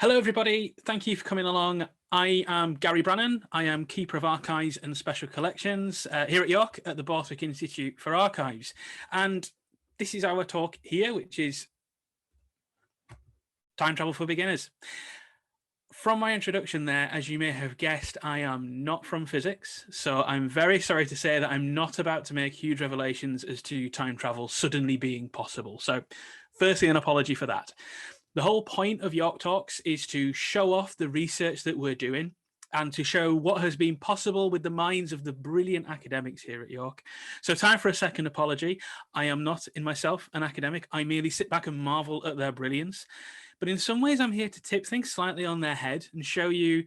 Hello, everybody. Thank you for coming along. I am Gary Brannan. I am Keeper of Archives and Special Collections here at York at the Borthwick Institute for Archives. And this is our talk here, which is Time Travel for Beginners. From my introduction there, as you may have guessed, I am not from physics. So I'm very sorry to say that I'm not about to make huge revelations as to time travel suddenly being possible. So firstly, an apology for that. The whole point of York Talks is to show off the research that we're doing and to show what has been possible with the minds of the brilliant academics here at York. So time for a second apology. I am not in myself an academic. I merely sit back and marvel at their brilliance. But in some ways, I'm here to tip things slightly on their head and show you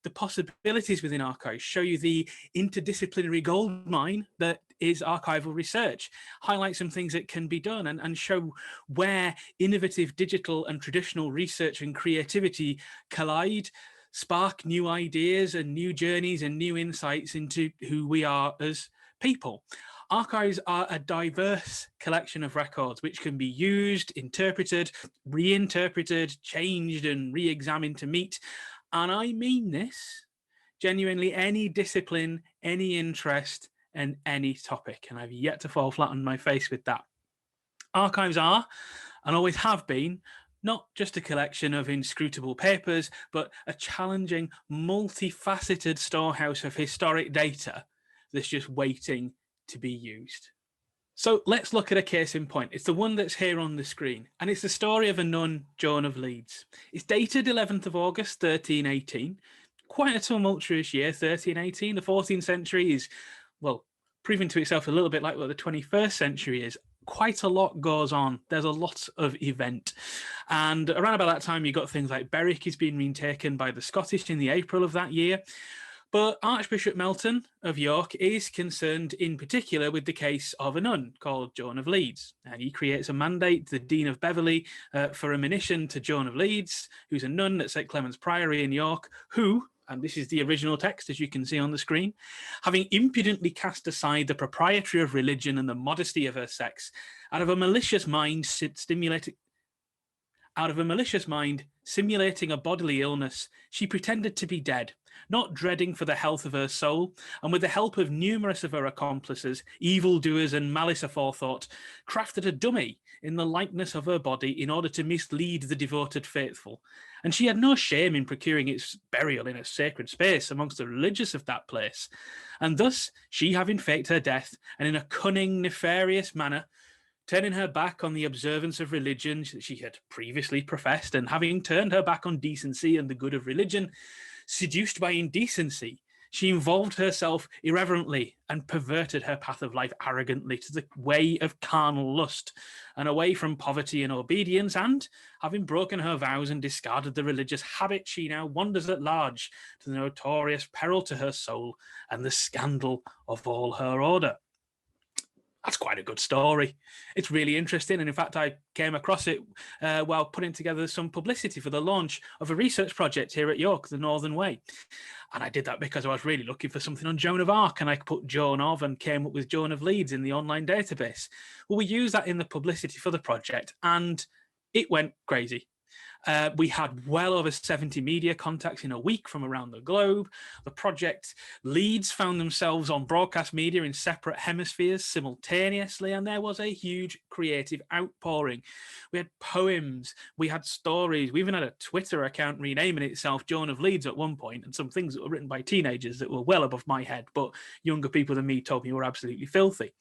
the possibilities within archives, show you the interdisciplinary goldmine that is archival research, highlight some things that can be done and show where innovative digital and traditional research and creativity collide, spark new ideas and new journeys and new insights into who we are as people. Archives are a diverse collection of records which can be used, interpreted, reinterpreted, changed and re-examined to meet, and I mean this, genuinely any discipline, any interest and any topic, and I've yet to fall flat on my face with that. Archives are, and always have been, not just a collection of inscrutable papers, but a challenging, multifaceted storehouse of historic data that's just waiting to be used. So let's look at a case in point. It's the one that's here on the screen, and it's the story of a nun, Joan of Leeds. It's dated 11th of August, 1318. Quite a tumultuous year, 1318. The 14th century is, well, proving to itself a little bit like what the 21st century is. Quite a lot goes on. There's a lot of event. And around about that time, you got things like Berwick is being retaken by the Scottish in the April of that year. But Archbishop Melton of York is concerned in particular with the case of a nun called Joan of Leeds. And he creates a mandate to the Dean of Beverley for a monition to Joan of Leeds, who's a nun at St. Clement's Priory in York, who, and this is the original text as you can see on the screen, having impudently cast aside the propriety of religion and the modesty of her sex, out of a malicious mind simulating a bodily illness, she pretended to be dead, not dreading for the health of her soul, and with the help of numerous of her accomplices, evildoers and malice aforethought, crafted a dummy in the likeness of her body in order to mislead the devoted faithful. And she had no shame in procuring its burial in a sacred space amongst the religious of that place. And thus, she having faked her death, and in a cunning, nefarious manner, turning her back on the observance of religion that she had previously professed, and having turned her back on decency and the good of religion, seduced by indecency, she involved herself irreverently and perverted her path of life arrogantly to the way of carnal lust and away from poverty and obedience, and, having broken her vows and discarded the religious habit, she now wanders at large to the notorious peril to her soul and the scandal of all her order. That's quite a good story. It's really interesting. And in fact, I came across it while putting together some publicity for the launch of a research project here at York, the Northern Way. And I did that because I was really looking for something on Joan of Arc, and I put Joan of and came up with Joan of Leeds in the online database. Well, we used that in the publicity for the project and it went crazy. We had well over 70 media contacts in a week from around the globe. The project leads found themselves on broadcast media in separate hemispheres simultaneously, and there was a huge creative outpouring. We had poems, we had stories, we even had a Twitter account renaming itself Joan of Leeds at one point, and some things that were written by teenagers that were well above my head, but younger people than me told me were absolutely filthy.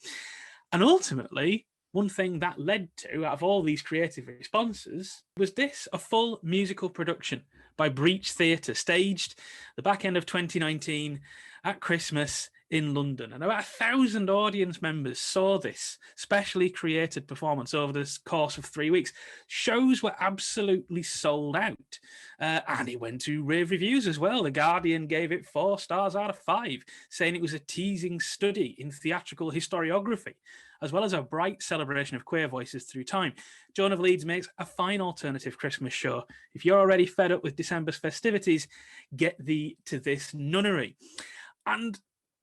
And ultimately, one thing that led to, out of all these creative responses, was this, a full musical production by Breach Theatre, staged the back end of 2019 at Christmas in London. And about 1,000 audience members saw this specially created performance over the course of 3 weeks. Shows were absolutely sold out. And it went to rave reviews as well. The Guardian gave it 4 stars out of 5, saying it was a teasing study in theatrical historiography, as well as a bright celebration of queer voices through time. Joan of Leeds makes a fine alternative Christmas show. If you're already fed up with December's festivities, get thee to this nunnery. And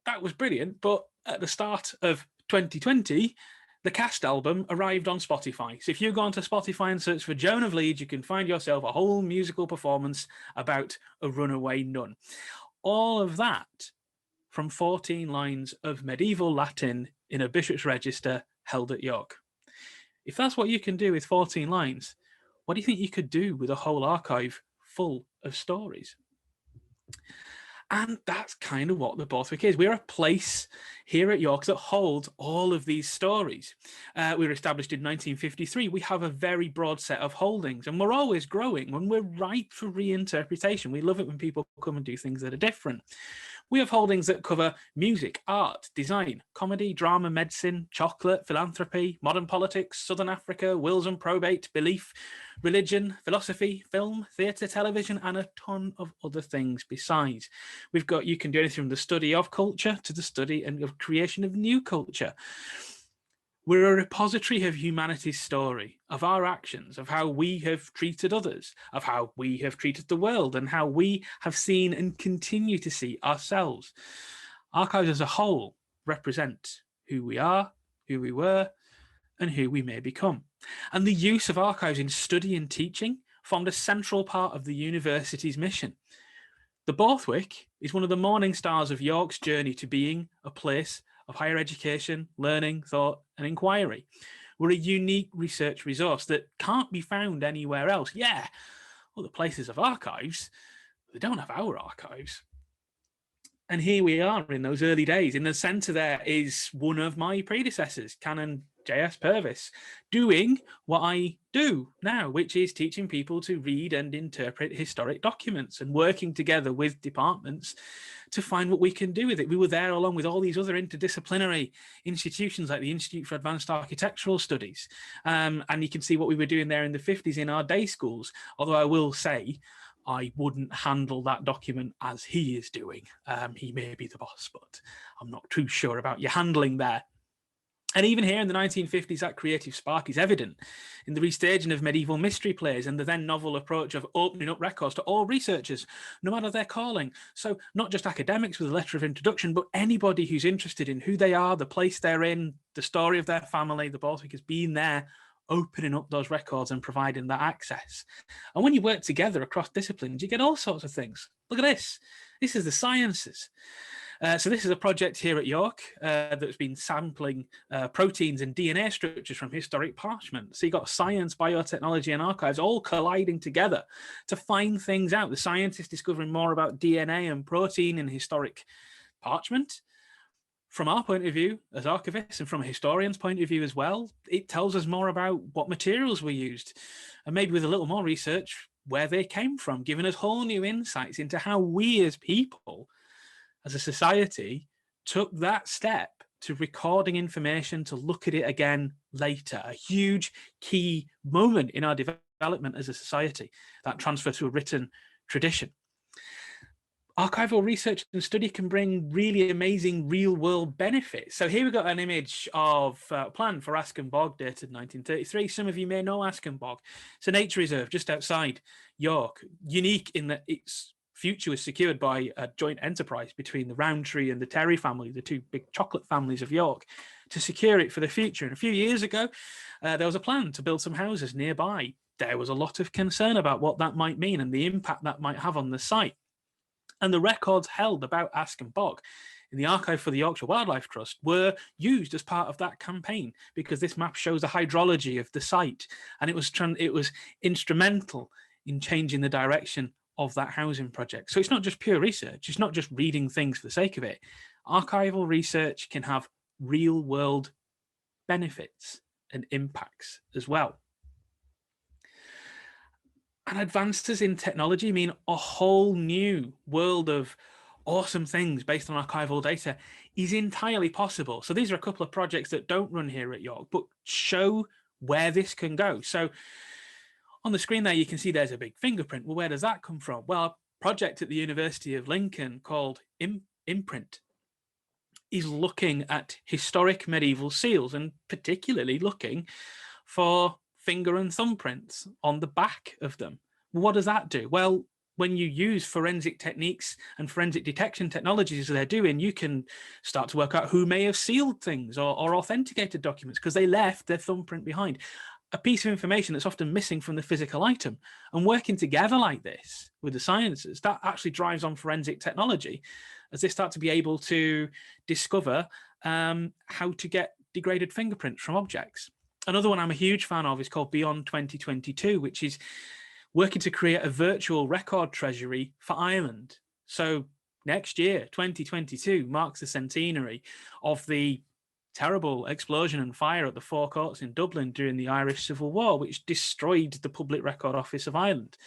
that was brilliant, but at the start of 2020, the cast album arrived on Spotify. So if you go onto Spotify and search for Joan of Leeds, you can find yourself a whole musical performance about a runaway nun. All of that from 14 lines of medieval Latin in a bishop's register held at York. If that's what you can do with 14 lines, what do you think you could do with a whole archive full of stories? And that's kind of what the Borthwick is. We're a place here at York that holds all of these stories. We were established in 1953. We have a very broad set of holdings, and we're always growing when we're ripe for reinterpretation. We love it when people come and do things that are different. We have holdings that cover music, art, design, comedy, drama, medicine, chocolate, philanthropy, modern politics, Southern Africa, wills and probate, belief, religion, philosophy, film, theatre, television, and a ton of other things besides. We've got, you can do anything from the study of culture to the study and of creation of new culture. We're a repository of humanity's story, of our actions, of how we have treated others, of how we have treated the world, and how we have seen and continue to see ourselves. Archives as a whole represent who we are, who we were, and who we may become. And the use of archives in study and teaching formed a central part of the university's mission. The Borthwick is one of the morning stars of York's journey to being a place of higher education, learning, thought, and inquiry. We're a unique research resource that can't be found anywhere else. Yeah, other places have archives, but they don't have our archives. And here we are in those early days. In the centre there is one of my predecessors, Canon J.S. Purvis, doing what I do now, which is teaching people to read and interpret historic documents and working together with departments to find what we can do with it. We were there along with all these other interdisciplinary institutions like the Institute for Advanced Architectural Studies. And you can see what we were doing there in the 50s in our day schools. Although I will say, I wouldn't handle that document as he is doing. He may be the boss, but I'm not too sure about your handling there. And even here in the 1950s, that creative spark is evident in the restaging of medieval mystery plays and the then novel approach of opening up records to all researchers, no matter their calling. So not just academics with a letter of introduction, but anybody who's interested in who they are, the place they're in, the story of their family. The Borthwick has been there, opening up those records and providing that access. And when you work together across disciplines, you get all sorts of things. Look at this. This is the sciences. So this is a project here at York that's been sampling proteins and DNA structures from historic parchment. So you've got science, biotechnology, and archives all colliding together to find things out. The scientists discovering more about DNA and protein in historic parchment. From our point of view as archivists and from a historian's point of view as well, it tells us more about what materials were used and maybe with a little more research where they came from, giving us whole new insights into how we as people, as a society, took that step to recording information to look at it again later. A huge key moment in our development as a society, that transfer to a written tradition. Archival research and study can bring really amazing real-world benefits. So here we've got an image of a plan for Askham Bog dated 1933. Some of you may know Askham Bog. It's a nature reserve just outside York, unique in that its future was secured by a joint enterprise between the Rowntree and the Terry family, the two big chocolate families of York, to secure it for the future. And a few years ago, there was a plan to build some houses nearby. There was a lot of concern about what that might mean and the impact that might have on the site. And the records held about Askham Bog in the archive for the Yorkshire Wildlife Trust were used as part of that campaign, because this map shows the hydrology of the site, and it was instrumental in changing the direction of that housing project. So it's not just pure research. It's not just reading things for the sake of it. Archival research can have real world benefits and impacts as well. And advances in technology mean a whole new world of awesome things based on archival data is entirely possible. So these are a couple of projects that don't run here at York, but show where this can go. So on the screen there, you can see there's a big fingerprint. Well, where does that come from? Well, a project at the University of Lincoln called Imprint is looking at historic medieval seals and particularly looking for finger and thumbprints on the back of them. What does that do? Well, when you use forensic techniques and forensic detection technologies as they're doing, you can start to work out who may have sealed things or authenticated documents because they left their thumbprint behind. A piece of information that's often missing from the physical item. And working together like this with the sciences, that actually drives on forensic technology as they start to be able to discover how to get degraded fingerprints from objects. Another one I'm a huge fan of is called Beyond 2022, which is working to create a virtual record treasury for Ireland. So next year, 2022, marks the centenary of the terrible explosion and fire at the Four Courts in Dublin during the Irish Civil War, which destroyed the Public Record Office of Ireland.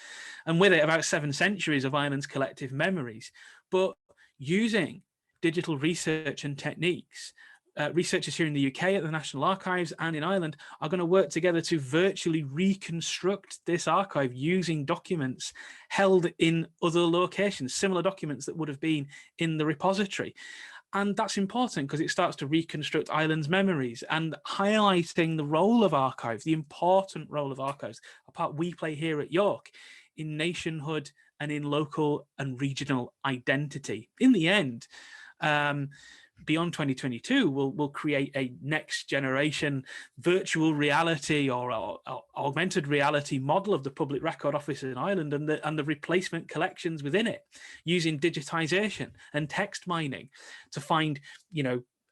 And with it, about 7 centuries of Ireland's collective memories. But using digital research and techniques, researchers here in the UK at the National Archives and in Ireland are going to work together to virtually reconstruct this archive using documents held in other locations, similar documents that would have been in the repository. And that's important because it starts to reconstruct Ireland's memories and highlighting the role of archives, the important role of archives, a part we play here at York in nationhood and in local and regional identity. In the end, Beyond 2022 will create a next generation virtual reality or augmented reality model of the Public Record Office in Ireland and the replacement collections within it, using digitization and text mining to find,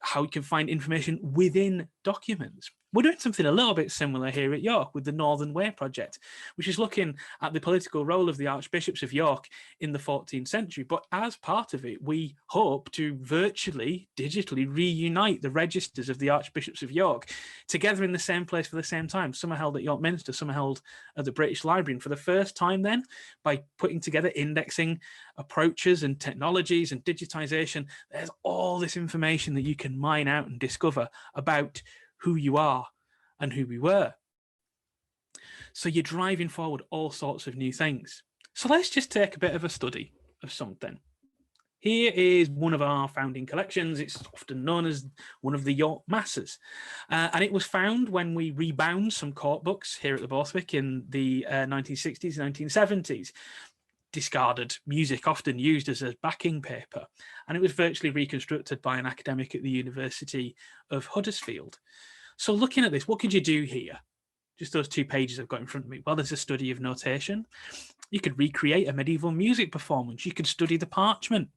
how you can find information within documents. We're doing something a little bit similar here at York with the Northern Way project, which is looking at the political role of the Archbishops of York in the 14th century. But as part of it, we hope to virtually, digitally reunite the registers of the Archbishops of York together in the same place for the same time. Some are held at York Minster, some are held at the British Library. And for the first time then, by putting together indexing approaches and technologies and digitization, there's all this information that you can mine out and discover about who you are and who we were. So you're driving forward all sorts of new things. So let's just take a bit of a study of something. Here is one of our founding collections. It's often known as one of the York Masses. And it was found when we rebound some court books here at the Borthwick in the 1960s, 1970s. Discarded music often used as a backing paper. And it was virtually reconstructed by an academic at the University of Huddersfield. So looking at this, what could you do here? Just those 2 pages I've got in front of me. Well, there's a study of notation. You could recreate a medieval music performance. You could study the parchment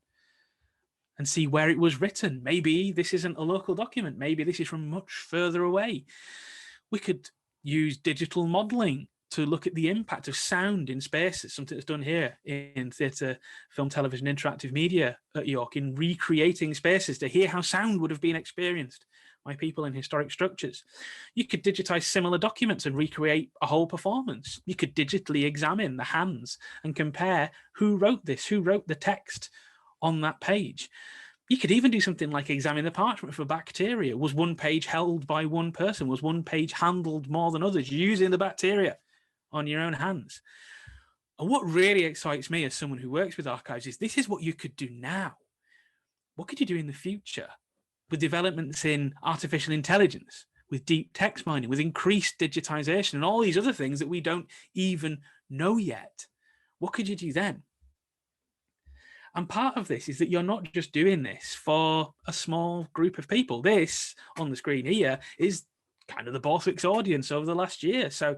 and see where it was written. Maybe this isn't a local document. Maybe this is from much further away. We could use digital modeling to look at the impact of sound in spaces, something that's done here in theatre, film, television, interactive media at York, in recreating spaces to hear how sound would have been experienced by people in historic structures. You could digitize similar documents and recreate a whole performance. You could digitally examine the hands and compare who wrote this, who wrote the text on that page. You could even do something like examine the parchment for bacteria. Was one page held by one person? Was one page handled more than others using the bacteria on your own hands? And what really excites me as someone who works with archives is this is what you could do now. What could you do in the future with developments in artificial intelligence, with deep text mining, with increased digitization and all these other things that we don't even know yet? What could you do then? And part of this is that you're not just doing this for a small group of people. This on the screen here is kind of the Borthwick's audience over the last year. So,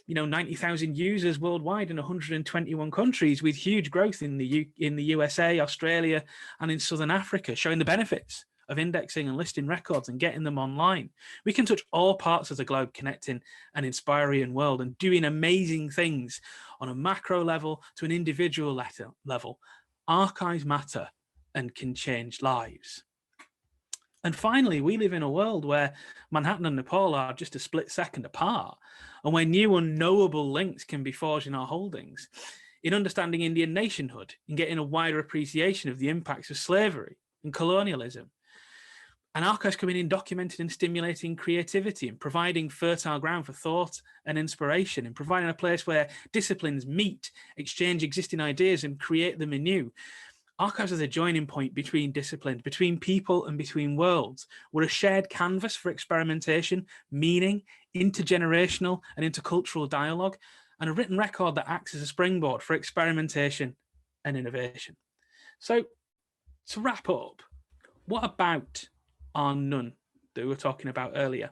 90,000 users worldwide in 121 countries, with huge growth in the USA, Australia, and in Southern Africa, showing the benefits of indexing and listing records and getting them online. We can touch all parts of the globe, connecting an inspiring world and doing amazing things on a macro level to an individual level. Archives matter and can change lives. And finally, we live in a world where Manhattan and Nepal are just a split second apart, and where new unknowable links can be forged in our holdings. In understanding Indian nationhood, in getting a wider appreciation of the impacts of slavery and colonialism. And archives coming in, documenting and stimulating creativity and providing fertile ground for thought and inspiration, and providing a place where disciplines meet, exchange existing ideas and create them anew. Archives are the joining point between disciplines, between people and between worlds. We're a shared canvas for experimentation, meaning, intergenerational and intercultural dialogue, and a written record that acts as a springboard for experimentation and innovation. So to wrap up, what about our nun that we were talking about earlier?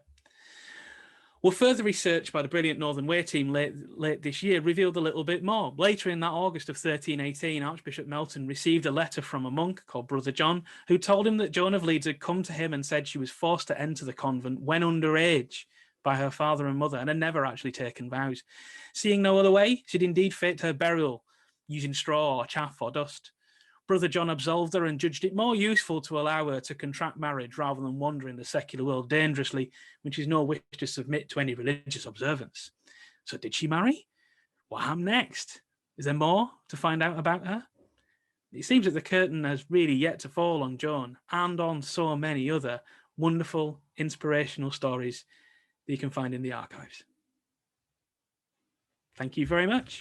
Well, further research by the brilliant Northern Way team late this year revealed a little bit more. Later in that August of 1318, Archbishop Melton received a letter from a monk called Brother John, who told him that Joan of Leeds had come to him and said she was forced to enter the convent when underage by her father and mother and had never actually taken vows. Seeing no other way, she'd indeed faked her burial using straw or chaff or dust. Brother John absolved her and judged it more useful to allow her to contract marriage rather than wander in the secular world dangerously, which is no wish to submit to any religious observance. So did she marry? What happened next? Is there more to find out about her? It seems that the curtain has really yet to fall on Joan and on so many other wonderful, inspirational stories that you can find in the archives. Thank you very much.